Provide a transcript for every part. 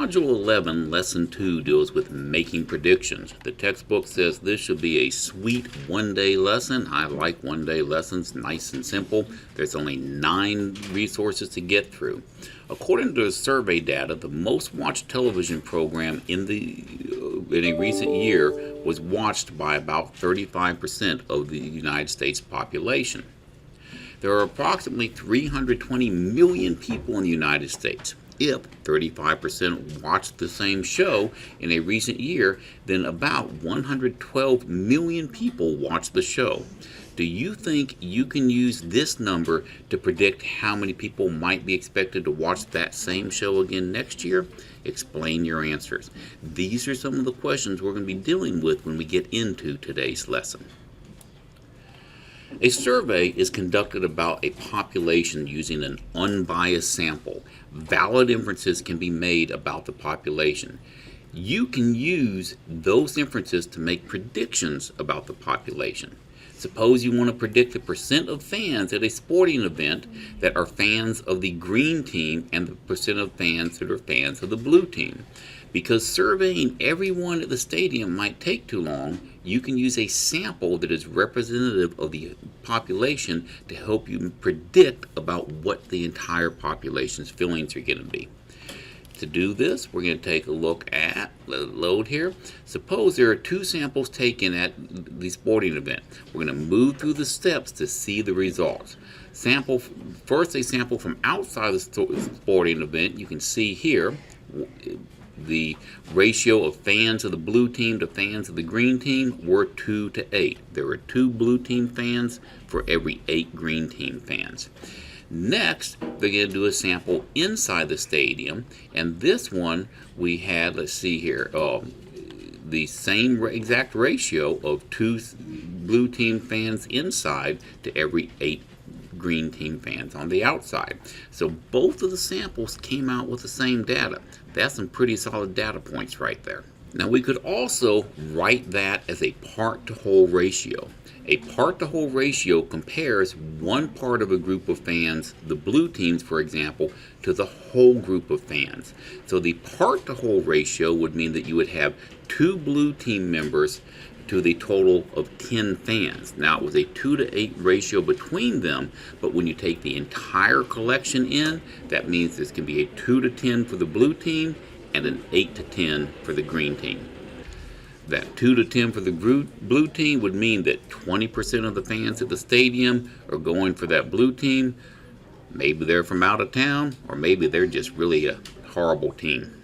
Module 11, Lesson 2 deals with making predictions. The textbook says this should be a sweet one-day lesson. I like one-day lessons, nice and simple. There's only 9 resources to get through. According to the survey data, the most watched television program in a recent year was watched by about 35% of the United States population. There are approximately 320 million people in the United States. If 35% watched the same show in a recent year, then about 112 million people watched the show. Do you think you can use this number to predict how many people might be expected to watch that same show again next year? Explain your answers. These are some of the questions we're going to be dealing with when we get into today's lesson. A survey is conducted about a population using an unbiased sample. Valid inferences can be made about the population. You can use those inferences to make predictions about the population. Suppose you want to predict the percent of fans at a sporting event that are fans of the green team and the percent of fans that are fans of the blue team. Because surveying everyone at the stadium might take too long, you can use a sample that is representative of the population to help you predict about what the entire population's feelings are going to be. To do this, we're going to take a look at load here. Suppose there are 2 samples taken at the sporting event. We're going to move through the steps to see the results. First, a sample from outside the sporting event. You can see here the ratio of fans of the blue team to fans of the green team were 2 to 8. There were 2 blue team fans for every 8 green team fans. Next, they're going to do a sample inside the stadium, and this one we had, let's see here, the same exact ratio of 2 blue team fans inside to every 8 green team fans on the outside. So both of the samples came out with the same data. That's some pretty solid data points right there. Now we could also write that as a part-to-whole ratio. A part-to-whole ratio compares one part of a group of fans, the blue teams for example, to the whole group of fans. So the part-to-whole ratio would mean that you would have 2 blue team members to the total of 10 fans. Now it was a 2 to 8 ratio between them, but when you take the entire collection in, that means this can be a 2 to 10 for the blue team and an 8 to 10 for the green team. That 2 to 10 for the blue team would mean that 20% of the fans at the stadium are going for that blue team. Maybe they're from out of town, or maybe they're just really a horrible team.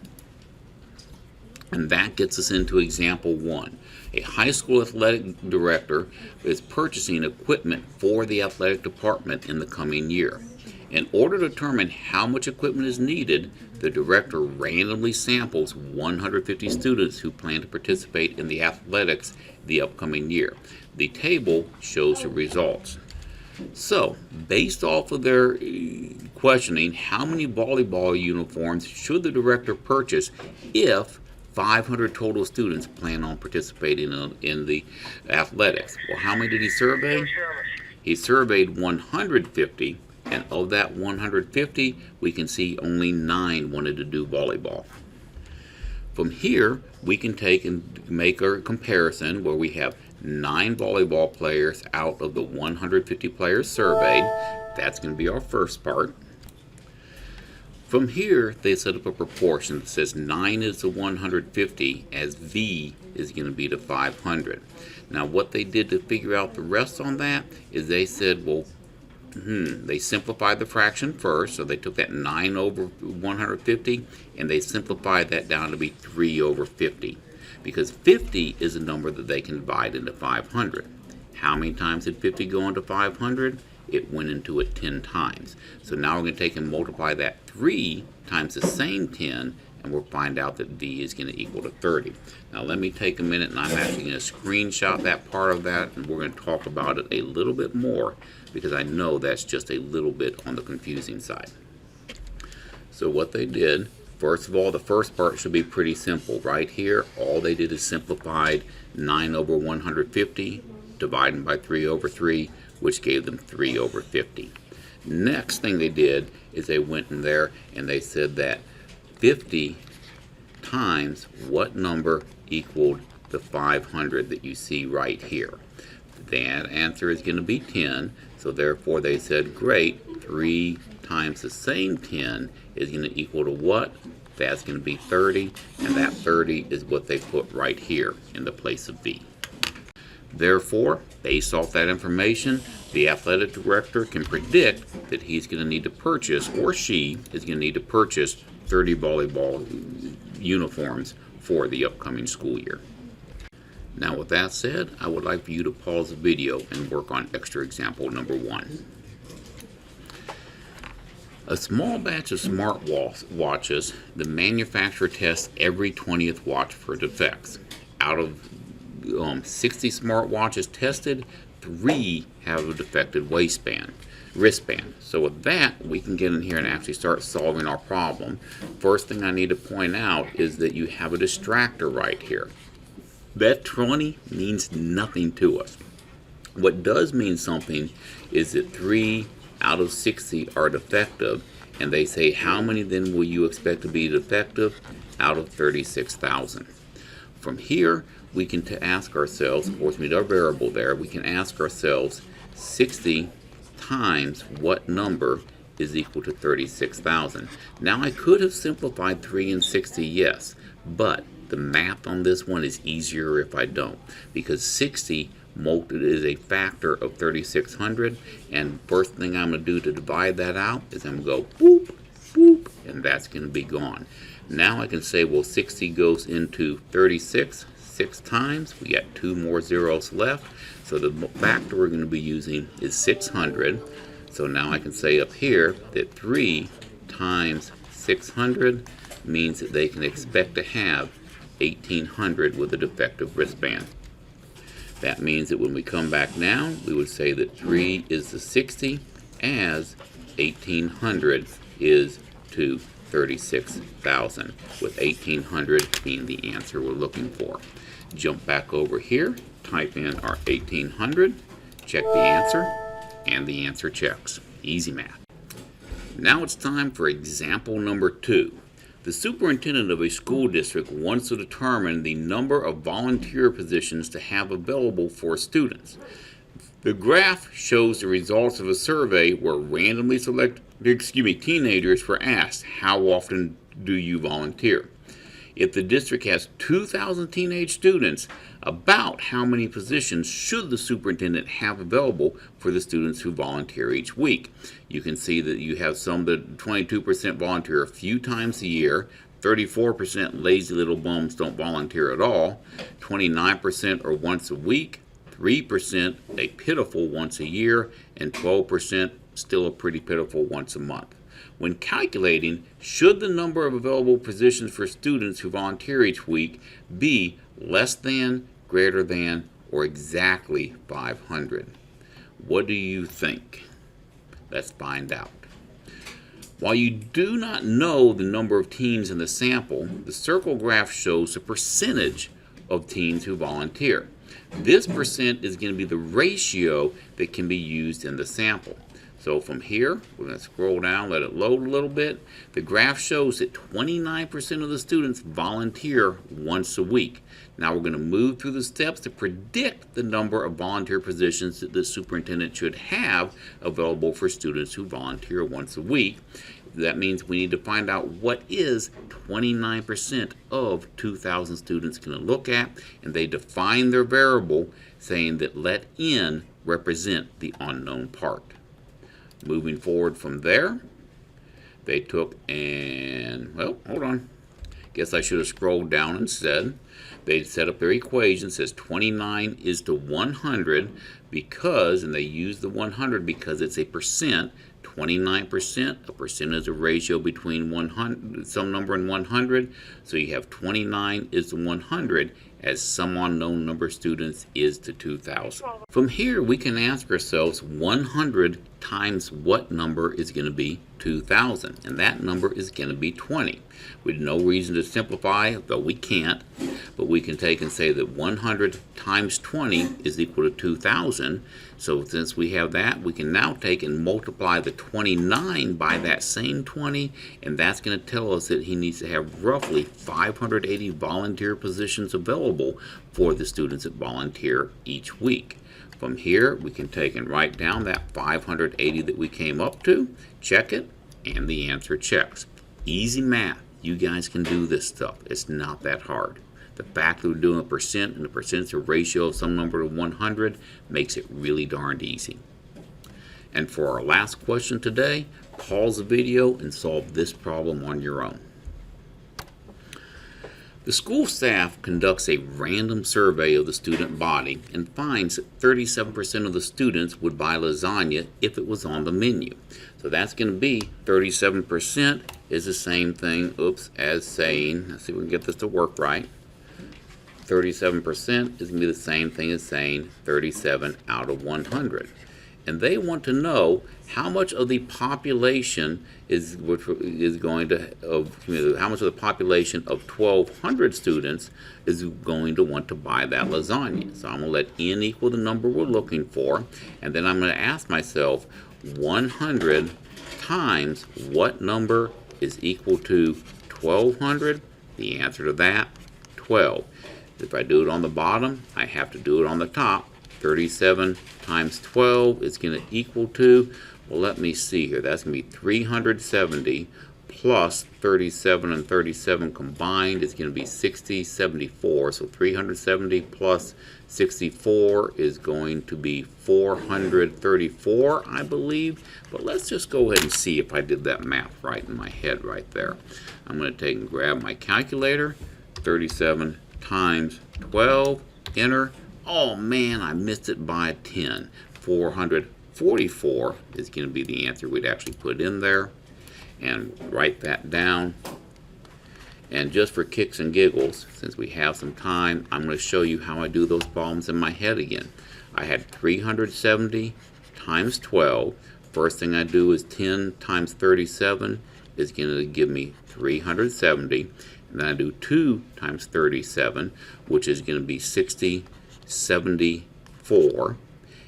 And that gets us into example 1. A high school athletic director is purchasing equipment for the athletic department in the coming year. In order to determine how much equipment is needed, the director randomly samples 150 students who plan to participate in the athletics the upcoming year. The table shows the results. So, based off of their questioning, how many volleyball uniforms should the director purchase if 500 total students plan on participating in the athletics? Well, how many did he survey? He surveyed 150, and of that 150, we can see only 9 wanted to do volleyball. From here, we can take and make a comparison where we have 9 volleyball players out of the 150 players surveyed. That's going to be our first part. From here, they set up a proportion that says 9 is to 150 as V is going to be to 500. Now what they did to figure out the rest on that is they said, well, they simplified the fraction first, so they took that 9 over 150 and they simplified that down to be 3 over 50. Because 50 is a number that they can divide into 500. How many times did 50 go into 500? It went into it 10 times. So now we're going to take and multiply that 3 times the same 10, and we'll find out that V is going to equal to 30. Now let me take a minute, and I'm actually going to screenshot that part of that, and we're going to talk about it a little bit more, because I know that's just a little bit on the confusing side. So what they did, first of all, the first part should be pretty simple. Right here, all they did is simplified 9 over 150, divided by 3 over 3, which gave them 3 over 50. Next thing they did is they went in there and they said that 50 times what number equaled the 500 that you see right here. That answer is going to be 10, so therefore they said, great, 3 times the same 10 is going to equal to what? That's going to be 30, and that 30 is what they put right here in the place of V. Therefore, based off that information, the athletic director can predict that he's going to need to purchase, or she is going to need to purchase, 30 volleyball uniforms for the upcoming school year. Now with that said, I would like for you to pause the video and work on extra example number 1. A small batch of smart watches, the manufacturer tests every 20th watch for defects. Out of 60 smart watches tested, 3 have a defective wristband. So with that, we can get in here and actually start solving our problem. First thing I need to point out is that you have a distractor right here. That 20 means nothing to us. What does mean something is that 3 out of 60 are defective, and they say how many then will you expect to be defective out of 36,000. From here, we can ask ourselves, of course we need our variable there, we can ask ourselves 60 times what number is equal to 36,000. Now I could have simplified 3 and 60, yes, but the math on this one is easier if I don't, because 60 is a factor of 3,600, and first thing I'm going to do to divide that out is I'm going to go boop, boop, and that's going to be gone. Now I can say, well, 60 goes into 36 6 times. We got 2 more zeros left, so the factor we're going to be using is 600. So now I can say up here that 3 times 600 means that they can expect to have 1,800 with a defective wristband. That means that when we come back now, we would say that 3 is to 60 as 1,800 is to 36,000, with 1,800 being the answer we're looking for. Jump back over here, type in our 1,800, check the answer, and the answer checks. Easy math. Now it's time for example number 2. The superintendent of a school district wants to determine the number of volunteer positions to have available for students. The graph shows the results of a survey where randomly selected teenagers were asked, how often do you volunteer? If the district has 2,000 teenage students, about how many positions should the superintendent have available for the students who volunteer each week? You can see that you have some that 22% volunteer a few times a year, 34% lazy little bums don't volunteer at all, 29% are once a week, 3% a pitiful once a year, and 12% still a pretty pitiful once a month. When calculating, should the number of available positions for students who volunteer each week be less than, greater than, or exactly 500? What do you think? Let's find out. While you do not know the number of teens in the sample, the circle graph shows the percentage of teens who volunteer. This percent is going to be the ratio that can be used in the sample. So from here, we're going to scroll down, let it load a little bit. The graph shows that 29% of the students volunteer once a week. Now we're going to move through the steps to predict the number of volunteer positions that the superintendent should have available for students who volunteer once a week. That means we need to find out what is 29% of 2,000 students going to look at, and they define their variable saying that let n represent the unknown part. Moving forward from there, they took and, well, hold on. Guess I should have scrolled down instead. They set up their equation, says 29 is to 100 because, and they use the 100 because it's a percent. 29%, a percent is a ratio between 100, some number and 100. So you have 29 is to 100 as some unknown number of students is to 2,000. From here, we can ask ourselves 100 times what number is going to be 2,000? And that number is going to be 20. We have no reason to simplify, though we can't, but we can take and say that 100 times 20 is equal to 2,000. So since we have that, we can now take and multiply the 29 by that same 20, and that's going to tell us that he needs to have roughly 580 volunteer positions available for the students that volunteer each week. From here, we can take and write down that 580 that we came up to, check it, and the answer checks. Easy math. You guys can do this stuff. It's not that hard. The fact that we're doing a percent and the percent's a ratio of some number to 100 makes it really darned easy. And for our last question today, pause the video and solve this problem on your own. The school staff conducts a random survey of the student body and finds that 37% of the students would buy lasagna if it was on the menu. So that's going to be 37% is the same thing, as saying, let's see if we can get this to work right. 37% is going to be the same thing as saying 37 out of 100. And they want to know how much of the population how much of the population of 1,200 students is going to want to buy that lasagna. So I'm going to let n equal the number we're looking for, and then I'm going to ask myself 100 times what number is equal to 1,200? The answer to that, 12. If I do it on the bottom, I have to do it on the top. 37 times 12 is going to equal to, well, let me see here. That's going to be 370 plus 37 and 37 combined is going to be 74. So 370 plus 64 is going to be 434, I believe. But let's just go ahead and see if I did that math right in my head right there. I'm going to take and grab my calculator. 37 times 12, enter. Oh man, I missed it by 10. 444 is going to be the answer we'd actually put in there. And write that down. And just for kicks and giggles, since we have some time, I'm going to show you how I do those problems in my head again. I had 370 times 12. First thing I do is 10 times 37 is going to give me 370. And then I do 2 times 37, which is going to be 74.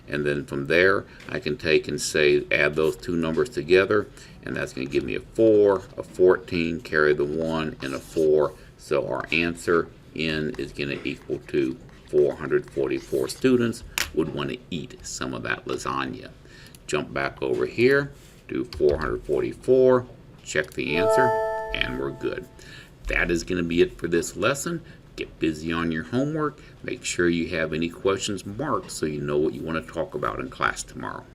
And then from there, I can take and say, add those two numbers together, and that's going to give me a 4, a 14, carry the 1, and a 4. So our answer, N, is going to equal to 444 students would want to eat some of that lasagna. Jump back over here, do 444, check the answer, and we're good. That is going to be it for this lesson. Get busy on your homework. Make sure you have any questions marked so you know what you want to talk about in class tomorrow.